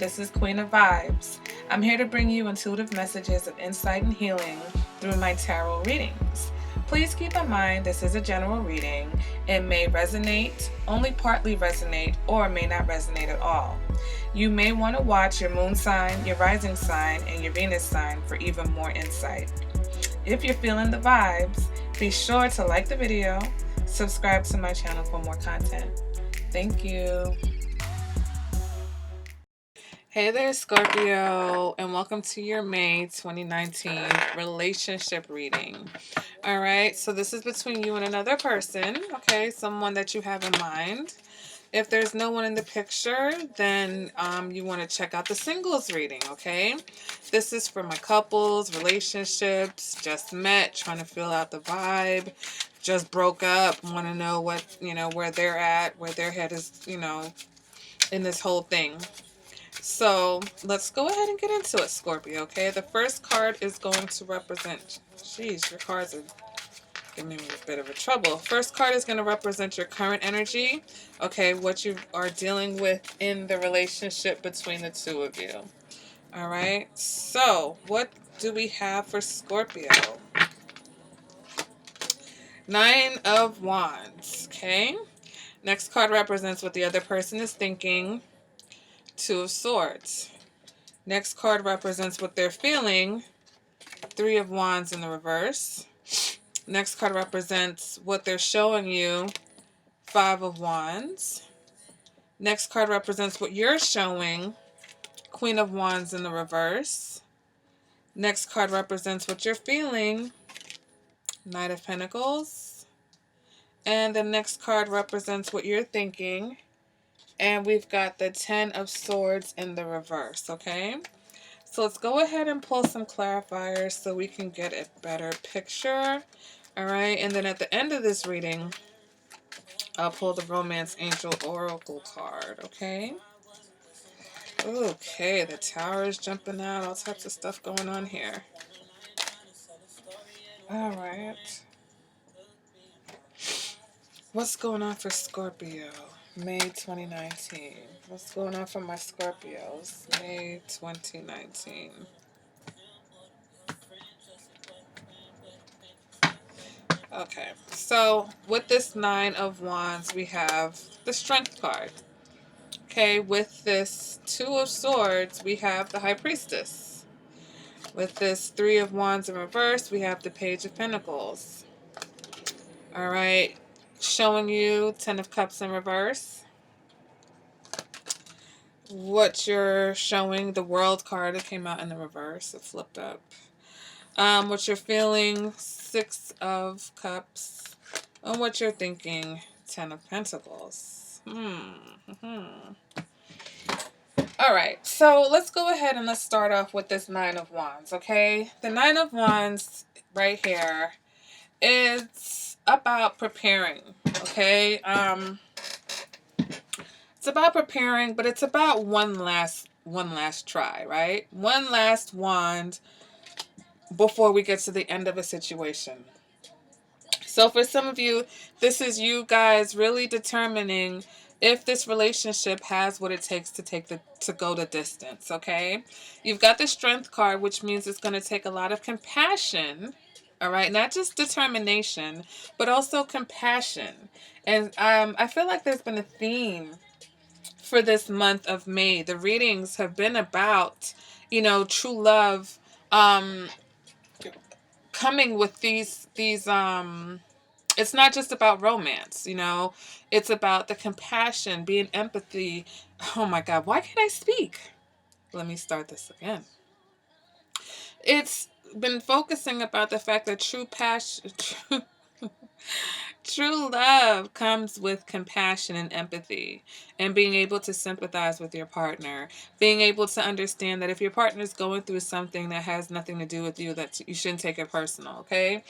this is Queen of Vibes. I'm here to bring you intuitive messages of insight and healing through my tarot readings. Please keep in mind this is a general reading. It may resonate, only partly resonate, or may not resonate at all. You may want to watch your moon sign, your rising sign, and your Venus sign for even more insight. If you're feeling the vibes, be sure to like the video, subscribe to my channel for more content. Thank you. Hey there, Scorpio, and welcome to your May 2019 relationship reading. All right, so this is between you and another person, okay, someone that you have in mind. If there's no one in the picture, then you want to check out the singles reading, okay? This is for my couples, relationships, just met, trying to feel out the vibe, just broke up, want to know what, where they're at, where their head is, in this whole thing. So let's go ahead and get into it, Scorpio, okay? The first card is going to represent, your cards are giving me a bit of a trouble. First card is going to represent your current energy, okay, what you are dealing with in the relationship between the two of you. All right, so what do we have for Scorpio? Nine of Wands, okay? Next card represents what the other person is thinking. Two of Swords. Next card represents what they're feeling. Three of Wands in the reverse. Next card represents what they're showing you. Five of Wands. Next card represents what you're showing. Queen of Wands in the reverse. Next card represents what you're feeling. Knight of Pentacles. And the next card represents what you're thinking. And we've got the Ten of Swords in the reverse, okay? So let's go ahead and pull some clarifiers so we can get a better picture. All right, and then at the end of this reading, I'll pull the Romance Angel Oracle card, okay? Okay, the Tower is jumping out, all types of stuff going on here. All right. What's going on for Scorpio? May 2019. What's going on for my Scorpios? May 2019. Okay, so with this Nine of Wands, we have the Strength card. Okay, with this Two of Swords, we have the High Priestess. With this Three of Wands in reverse, we have the Page of Pentacles. All right, showing you Ten of Cups in reverse. What you're showing, the World card, it came out in the reverse, it flipped up. What you're feeling, Six of Cups. And what you're thinking, Ten of Pentacles. All right, so let's go ahead and let's start off with this Nine of Wands, okay? The Nine of Wands right here is about preparing, okay? It's about preparing, but it's about one last try, right? One last wand before we get to the end of a situation. So for some of you, this is you guys really determining if this relationship has what it takes to go the distance, okay? You've got the Strength card, which means it's going to take a lot of compassion, all right? Not just determination, but also compassion. And I feel like there's been a theme for this month of May. The readings have been about, true love, coming with these it's not just about romance, it's about the compassion, being empathy. Oh my God, why can't I speak? Let me start this again. It's been focusing about the fact that true love comes with compassion and empathy, and being able to sympathize with your partner, being able to understand that if your partner is going through something that has nothing to do with you, that you shouldn't take it personal, okay?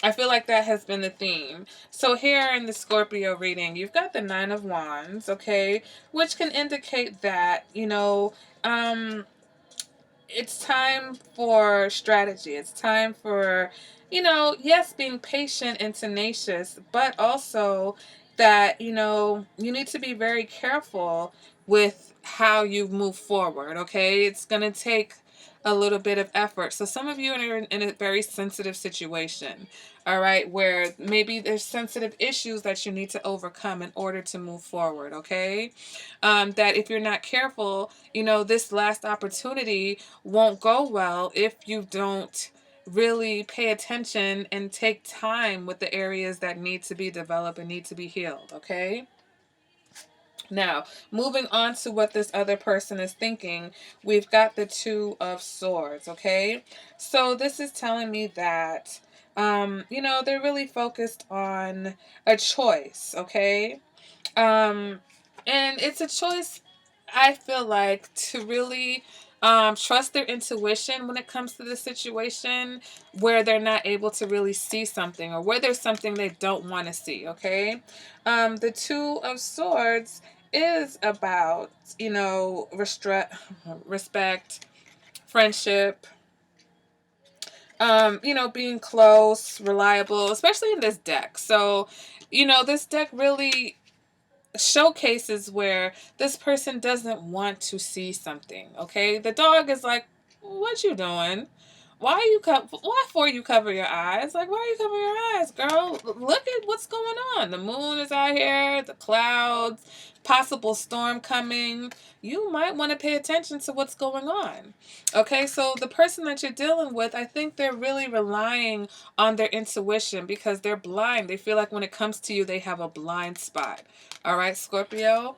I feel like that has been the theme. So here in the Scorpio reading, you've got the Nine of Wands, okay, which can indicate that, it's time for strategy. It's time for, yes, being patient and tenacious, but also that, you need to be very careful with how you move forward, okay? It's going to take a little bit of effort. So some of you are in a very sensitive situation, all right, where maybe there's sensitive issues that you need to overcome in order to move forward, okay? That if you're not careful, this last opportunity won't go well if you don't really pay attention and take time with the areas that need to be developed and need to be healed, okay? Now, moving on to what this other person is thinking, we've got the Two of Swords, okay? So this is telling me that, they're really focused on a choice, okay? And it's a choice, I feel like, to really trust their intuition when it comes to the situation where they're not able to really see something, or where there's something they don't want to see, okay? The Two of Swords is about, respect, friendship, being close, reliable, especially in this deck. So, this deck really showcases where this person doesn't want to see something, okay? The dog is like, what you doing? Why for you cover your eyes? Like, why are you covering your eyes, girl? Look at what's going on. The moon is out here, the clouds, possible storm coming. You might want to pay attention to what's going on. Okay, so the person that you're dealing with, I think they're really relying on their intuition because they're blind. They feel like when it comes to you, they have a blind spot. All right, Scorpio.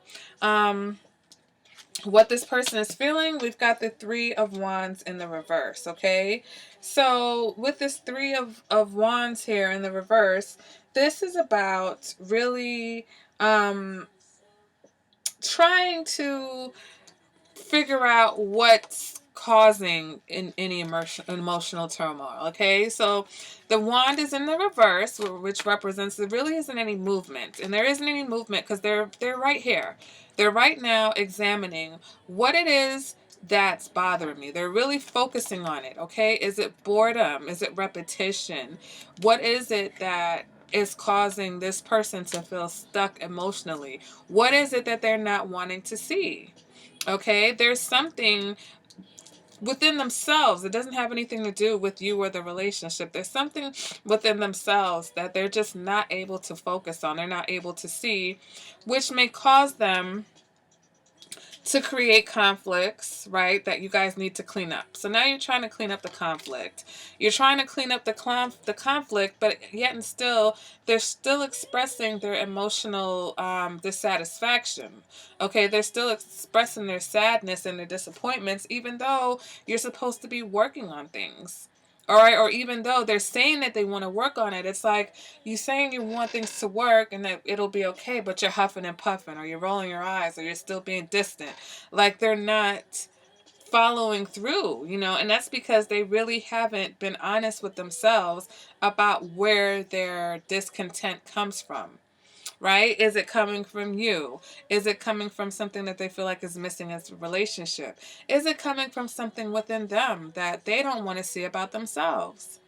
What this person is feeling, we've got the Three of Wands in the reverse, okay? So with this Three of Wands here in the reverse, this is about really trying to figure out what's causing any emotional turmoil, okay? So the wand is in the reverse, which represents there really isn't any movement, and there isn't any movement because they're right here. They're right now examining what it is that's bothering me. They're really focusing on it, okay? Is it boredom? Is it repetition? What is it that is causing this person to feel stuck emotionally? What is it that they're not wanting to see? Okay, there's something within themselves. It doesn't have anything to do with you or the relationship. There's something within themselves that they're just not able to focus on. They're not able to see, which may cause them to create conflicts, right, that you guys need to clean up. So now you're trying to clean up the conflict. You're trying to clean up the conflict, but yet and still, they're still expressing their emotional dissatisfaction. Okay, they're still expressing their sadness and their disappointments, even though you're supposed to be working on things. All right, or even though they're saying that they want to work on it, it's like you saying you want things to work and that it'll be okay, but you're huffing and puffing, or you're rolling your eyes, or you're still being distant. Like they're not following through, and that's because they really haven't been honest with themselves about where their discontent comes from. Right? Is it coming from you? Is it coming from something that they feel like is missing as a relationship? Is it coming from something within them that they don't want to see about themselves?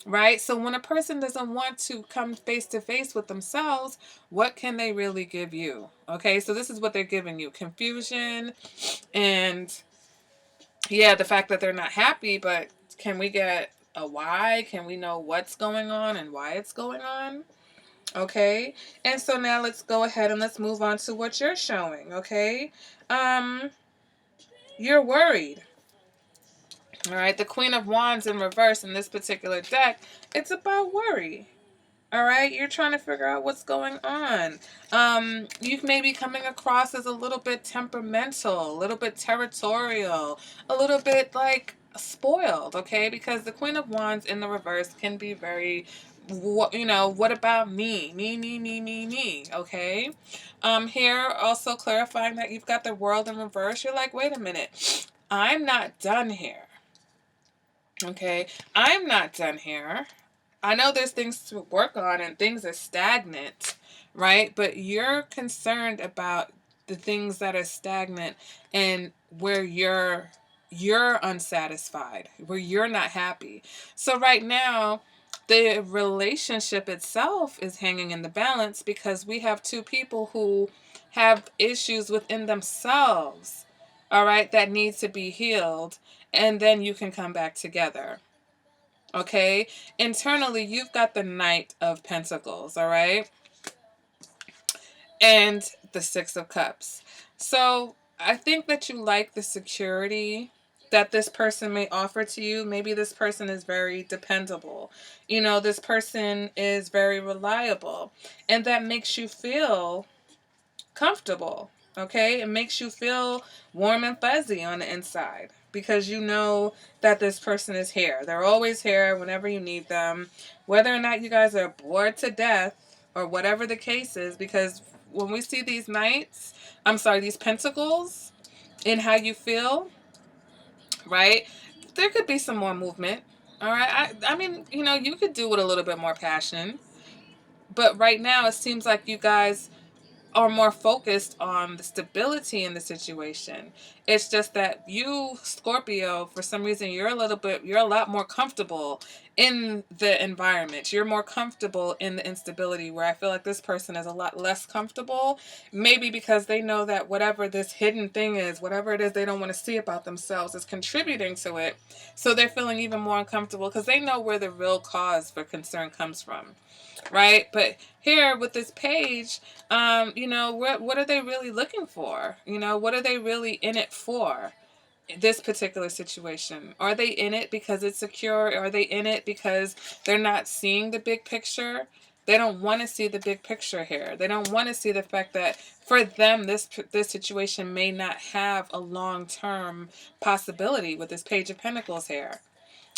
Right? So when a person doesn't want to come face to face with themselves, what can they really give you? Okay, so this is what they're giving you: confusion and, yeah, the fact that they're not happy, but can we get a why? Can we know what's going on and why it's going on? Okay, and so now let's go ahead and let's move on to what you're showing, okay? You're worried. All right, the Queen of Wands in reverse in this particular deck, it's about worry. All right, you're trying to figure out what's going on. You may be coming across as a little bit temperamental, a little bit territorial, a little bit like spoiled, okay? Because the Queen of Wands in the reverse can be very, what about me? Me, okay? Here also clarifying that you've got the World in reverse. You're like, wait a minute, I'm not done here. Okay, I'm not done here. I know there's things to work on and things are stagnant, right? But you're concerned about the things that are stagnant and where you're unsatisfied, where you're not happy. So right now, the relationship itself is hanging in the balance because we have two people who have issues within themselves, all right, that needs to be healed, and then you can come back together. Okay? Internally, you've got the Knight of Pentacles, all right? And the Six of Cups. So I think that you like the security that this person may offer to you. Maybe this person is very dependable. You know, this person is very reliable. And that makes you feel comfortable. Okay? It makes you feel warm and fuzzy on the inside because you know that this person is here. They're always here whenever you need them. Whether or not you guys are bored to death or whatever the case is, because when we see these knights, these pentacles in how you feel, right? There could be some more movement. All right. I mean, you know, you could do with a little bit more passion. But right now, it seems like you guys are more focused on the stability in the situation. It's just that you, Scorpio, for some reason, you're a lot more comfortable in the environment. You're more comfortable in the instability, where I feel like this person is a lot less comfortable. Maybe because they know that whatever this hidden thing is, whatever it is they don't want to see about themselves, is contributing to it. So they're feeling even more uncomfortable because they know where the real cause for concern comes from. Right? But here with this page, you know, what are they really looking for? You know, what are they really in it for? This particular situation. Are they in it because it's secure? Are they in it because they're not seeing the big picture? They don't want to see the big picture here. They don't want to see the fact that for them, this situation may not have a long-term possibility with this Page of Pentacles here.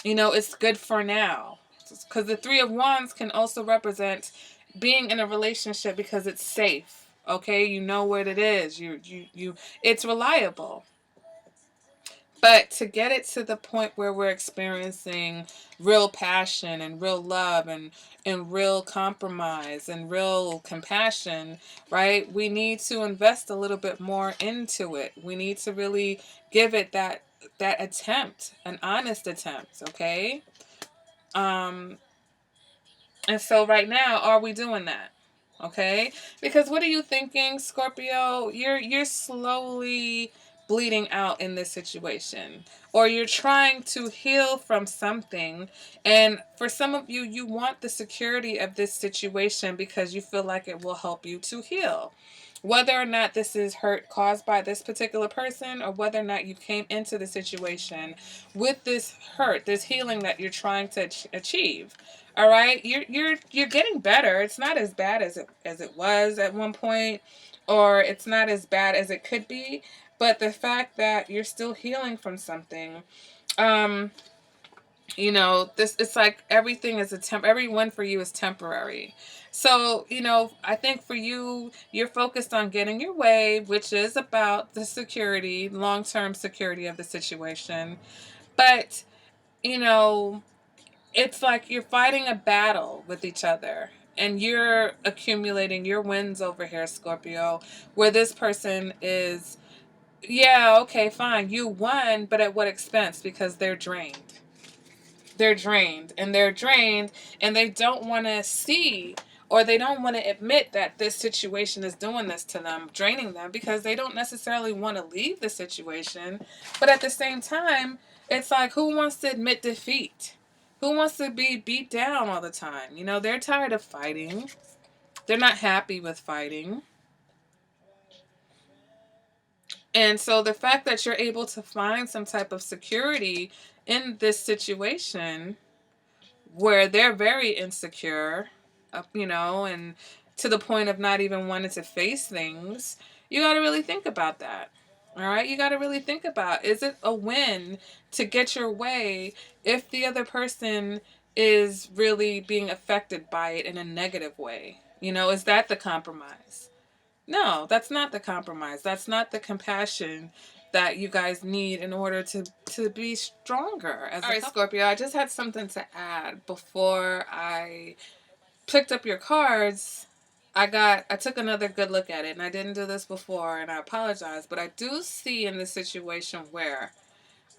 You know, it's good for now. Because the Three of Wands can also represent being in a relationship because it's safe. Okay, you know what it is. It's reliable. But to get it to the point where we're experiencing real passion and real love and real compromise and real compassion, right? We need to invest a little bit more into it. We need to really give it that attempt, an honest attempt, okay? And so right now, are we doing that? Okay? Because what are you thinking, Scorpio? You're slowly bleeding out in this situation, or you're trying to heal from something, and for some of you, you want the security of this situation because you feel like it will help you to heal. Whether or not this is hurt caused by this particular person, or whether or not you came into the situation with this hurt, this healing that you're trying to achieve. All right, you're getting better. It's not as bad as it was at one point, or it's not as bad as it could be. But the fact that you're still healing from something, um, you know, this, it's like everything is every win for you is temporary. So, you know, I think for you, you're focused on getting your way, which is about the security, long-term security of the situation. But, you know, it's like you're fighting a battle with each other, and you're accumulating your wins over here, Scorpio, where this person is, yeah, okay, fine, you won, but at what expense? Because they're drained. They're drained and they don't want to see, or they don't want to admit that this situation is doing this to them, draining them, because they don't necessarily want to leave the situation. But at the same time, it's like, who wants to admit defeat? Who wants to be beat down all the time? You know, they're tired of fighting. They're not happy with fighting. And so the fact that you're able to find some type of security in this situation where they're very insecure, you know, and to the point of not even wanting to face things, you got to really think about that. All right, you got to really think about, is it a win to get your way if the other person is really being affected by it in a negative way? You know, is that the compromise? No, that's not the compromise. That's not the compassion that you guys need in order to be stronger as all right, Scorpio, I just had something to add before I picked up your cards. I took another good look at it, and I didn't do this before, and I apologize, but I do see in this situation where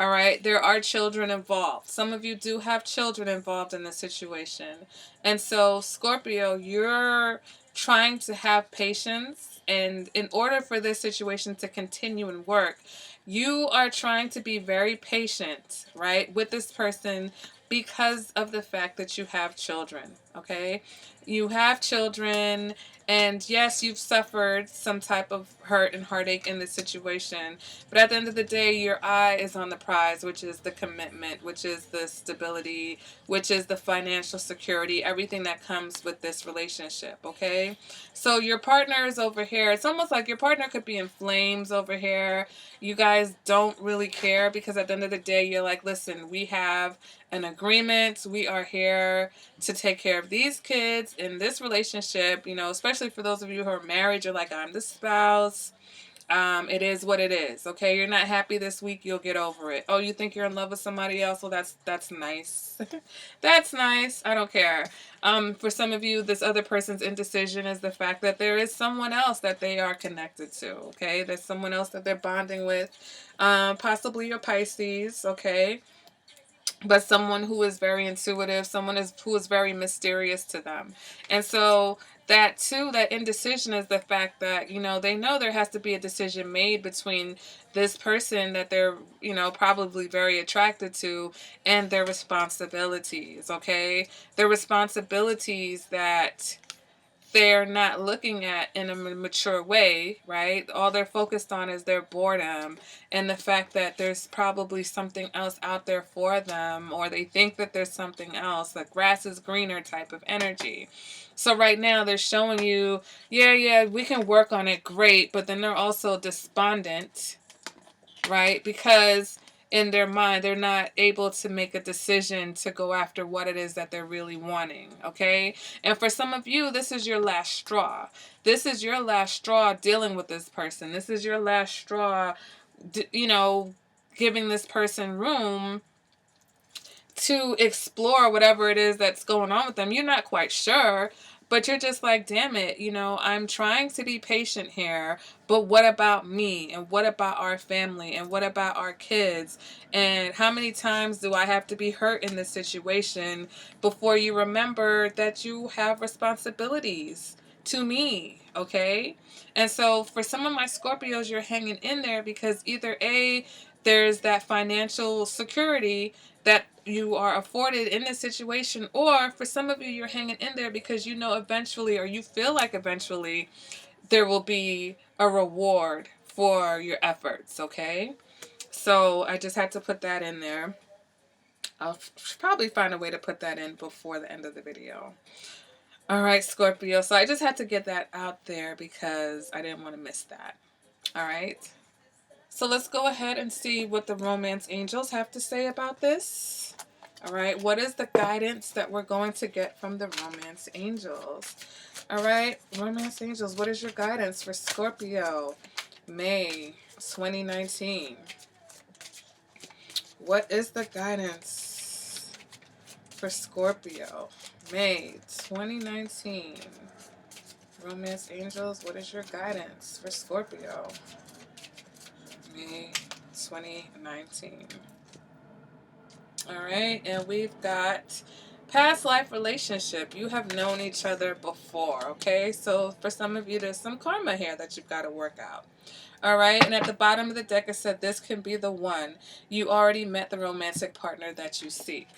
All right, there are children involved. Some of you do have children involved in the situation. And so, Scorpio, you're trying to have patience. And in order for this situation to continue and work, you are trying to be very patient, right, with this person because of the fact that you have children, okay? You have children, and yes, you've suffered some type of hurt and heartache in this situation. But at the end of the day, your eye is on the prize, which is the commitment, which is the stability, which is the financial security, everything that comes with this relationship, okay? So your partner is over here. It's almost like your partner could be in flames over here. You guys don't really care because at the end of the day, you're like, listen, we have an agreement. We are here to take care of these kids in this relationship, you know, especially for those of you who are married, you're like, I'm the spouse. It is what it is. Okay, you're not happy this week, you'll get over it. Oh, you think you're in love with somebody else? Well, that's nice. That's nice. I don't care. For some of you, this other person's indecision is the fact that there is someone else that they are connected to. Okay, there's someone else that they're bonding with. Possibly your Pisces. Okay, but someone who is very intuitive, who is very mysterious to them. And so that too, that indecision is the fact that, you know, they know there has to be a decision made between this person that they're, you know, probably very attracted to and their responsibilities, okay? Their responsibilities that they're not looking at in a mature way, right? All they're focused on is their boredom and the fact that there's probably something else out there for them, or they think that there's something else, like grass is greener type of energy. So right now they're showing you, yeah, we can work on it, great, but then they're also despondent, right? Because in their mind, they're not able to make a decision to go after what it is that they're really wanting, okay? And for some of you, this is your last straw. This is your last straw dealing with this person. This is your last straw, you know, giving this person room to explore whatever it is that's going on with them. You're not quite sure, but you're just like, damn it, you know, I'm trying to be patient here, but what about me? And what about our family? And what about our kids? And how many times do I have to be hurt in this situation before you remember that you have responsibilities to me, okay? And so for some of my Scorpios, you're hanging in there because either A, there's that financial security that you are afforded in this situation, or for some of you, you're hanging in there because you know eventually, or you feel like eventually, there will be a reward for your efforts, okay? So I just had to put that in there. I'll probably find a way to put that in before the end of the video. All right, Scorpio. So I just had to get that out there because I didn't want to miss that. All right. So let's go ahead and see what the romance angels have to say about this. All right, what is the guidance that we're going to get from the romance angels? All right, romance angels, what is your guidance for Scorpio, May 2019? What is the guidance for Scorpio, May 2019? Romance angels, what is your guidance for Scorpio, May 2019? All right, and we've got past life relationship. You have known each other before, okay? So for some of you, there's some karma here that you've got to work out. All right, and at the bottom of the deck, it said this can be the one. You already met the romantic partner that you seek.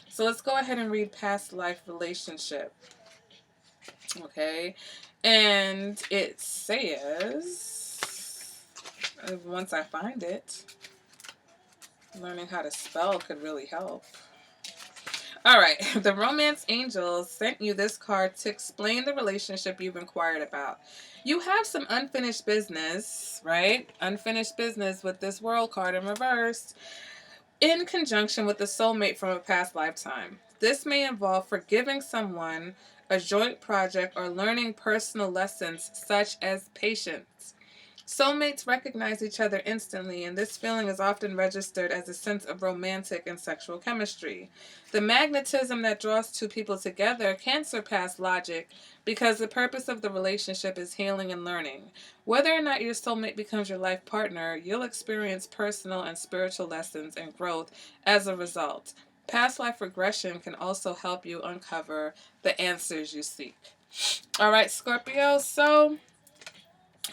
So let's go ahead and read past life relationship. Okay, and it says, once I find it, learning how to spell could really help. All right, the romance angels sent you this card to explain the relationship you've inquired about. You have some unfinished business, right? Unfinished business with this world card in reverse, in conjunction with the soulmate from a past lifetime. This may involve forgiving someone, a joint project, or learning personal lessons such as patience. Soulmates recognize each other instantly, and this feeling is often registered as a sense of romantic and sexual chemistry. The magnetism that draws two people together can surpass logic because the purpose of the relationship is healing and learning. Whether or not your soulmate becomes your life partner, you'll experience personal and spiritual lessons and growth as a result. Past life regression can also help you uncover the answers you seek. All right, Scorpio, so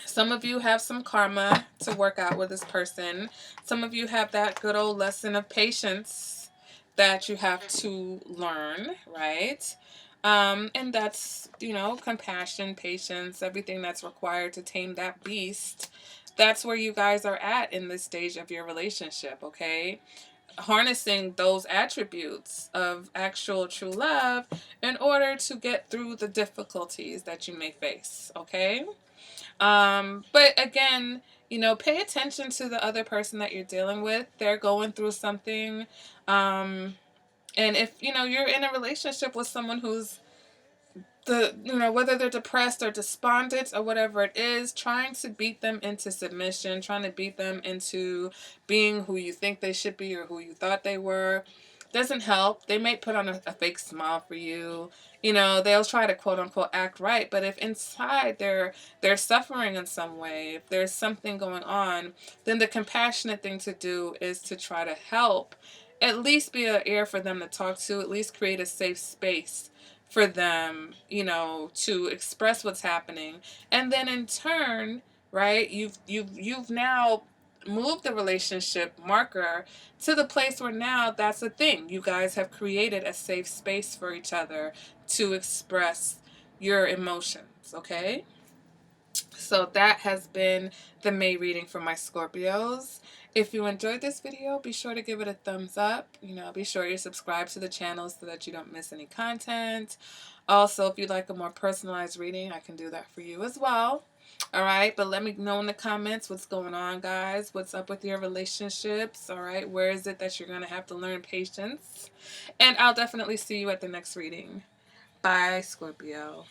some of you have some karma to work out with this person. Some of you have that good old lesson of patience that you have to learn, right? And that's, compassion, patience, everything that's required to tame that beast. That's where you guys are at in this stage of your relationship, okay? Harnessing those attributes of actual true love in order to get through the difficulties that you may face, okay? But again, pay attention to the other person that you're dealing with. They're going through something. And if, you're in a relationship with someone who's whether they're depressed or despondent or whatever it is, trying to beat them into submission, trying to beat them into being who you think they should be or who you thought they were, doesn't help. They may put on a fake smile for you. They'll try to quote unquote act right, but if inside they're suffering in some way, if there's something going on, then the compassionate thing to do is to try to help. At least be an ear for them to talk to, at least create a safe space for them, to express what's happening. And then in turn, right, you've now moved the relationship marker to the place where now that's a thing. You guys have created a safe space for each other to express your emotions, okay? So that has been the May reading for my Scorpios. If you enjoyed this video, be sure to give it a thumbs up. Be sure you subscribe to the channel so that you don't miss any content. Also, if you'd like a more personalized reading, I can do that for you as well. All right, but let me know in the comments what's going on, guys. What's up with your relationships? All right, where is it that you're going to have to learn patience? And I'll definitely see you at the next reading. Bye, Scorpio.